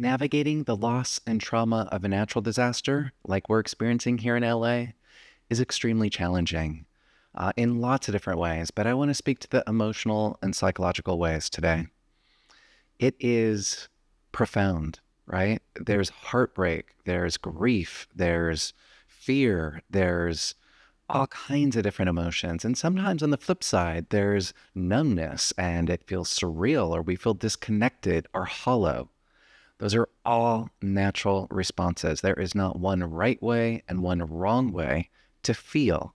Navigating the loss and trauma of a natural disaster, like we're experiencing here in LA, is extremely challenging in lots of different ways, but I want to speak to the emotional and psychological ways today. It is profound, right? There's heartbreak, there's grief, there's fear, there's all kinds of different emotions. And sometimes on the flip side, there's numbness and it feels surreal, or we feel disconnected or hollow. Those are all natural responses. There is not one right way and one wrong way to feel.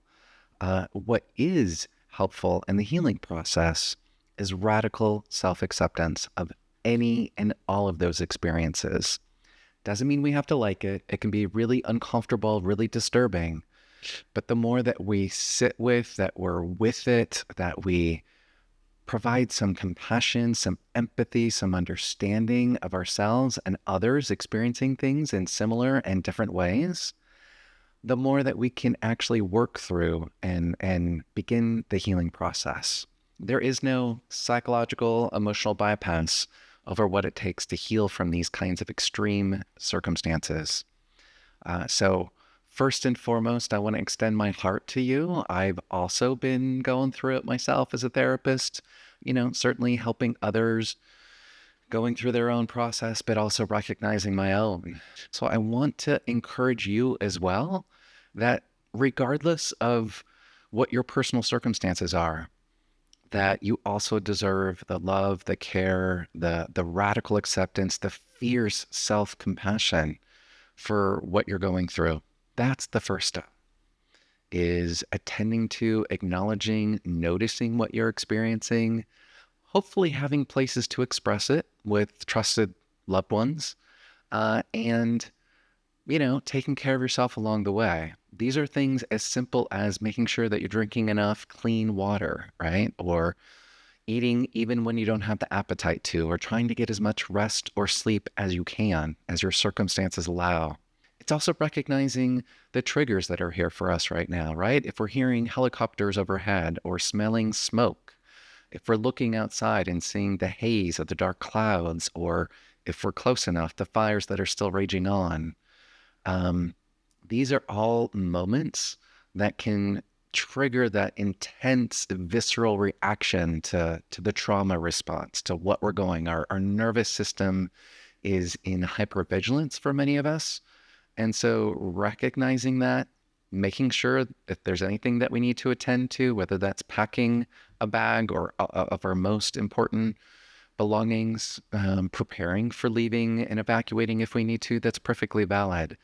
What is helpful in the healing process is radical self-acceptance of any and all of those experiences. Doesn't mean we have to like it. It can be really uncomfortable, really disturbing. But the more that we sit with, that we're with it, that we provide some compassion, some empathy, some understanding of ourselves and others experiencing things in similar and different ways, the more that we can actually work through and begin the healing process. There is no psychological, emotional bypass over what it takes to heal from these kinds of extreme circumstances. So first and foremost, I want to extend my heart to you. I've also been going through it myself as a therapist, certainly helping others going through their own process, but also recognizing my own. So I want to encourage you as well that regardless of what your personal circumstances are, that you also deserve the love, the care, the radical acceptance, the fierce self-compassion for what you're going through. That's the first step, is attending to, acknowledging, noticing what you're experiencing, hopefully having places to express it with trusted loved ones, and, taking care of yourself along the way. These are things as simple as making sure that you're drinking enough clean water, right? Or eating even when you don't have the appetite to, or trying to get as much rest or sleep as you can, as your circumstances allow. It's also recognizing the triggers that are here for us right now, right? If we're hearing helicopters overhead or smelling smoke, if we're looking outside and seeing the haze of the dark clouds, or if we're close enough, the fires that are still raging on, these are all moments that can trigger that intense visceral reaction to the trauma response, to what we're going. Our nervous system is in hypervigilance for many of us. And so recognizing that, making sure if there's anything that we need to attend to, whether that's packing a bag or of our most important belongings, preparing for leaving and evacuating if we need to, that's perfectly valid.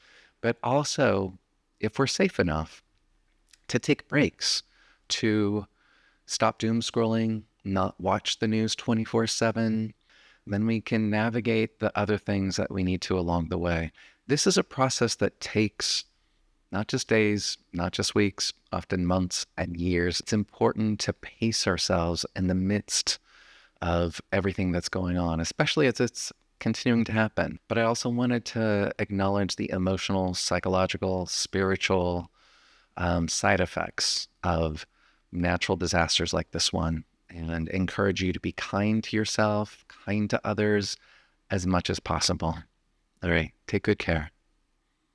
But also, if we're safe enough, to take breaks, to stop doom scrolling, not watch the news 24/7, then we can navigate the other things that we need to along the way. This is a process that takes not just days, not just weeks, often months and years. It's important to pace ourselves in the midst of everything that's going on, especially as it's continuing to happen. But I also wanted to acknowledge the emotional, psychological, spiritual side effects of natural disasters like this one, and encourage you to be kind to yourself, kind to others as much as possible. All right, take good care.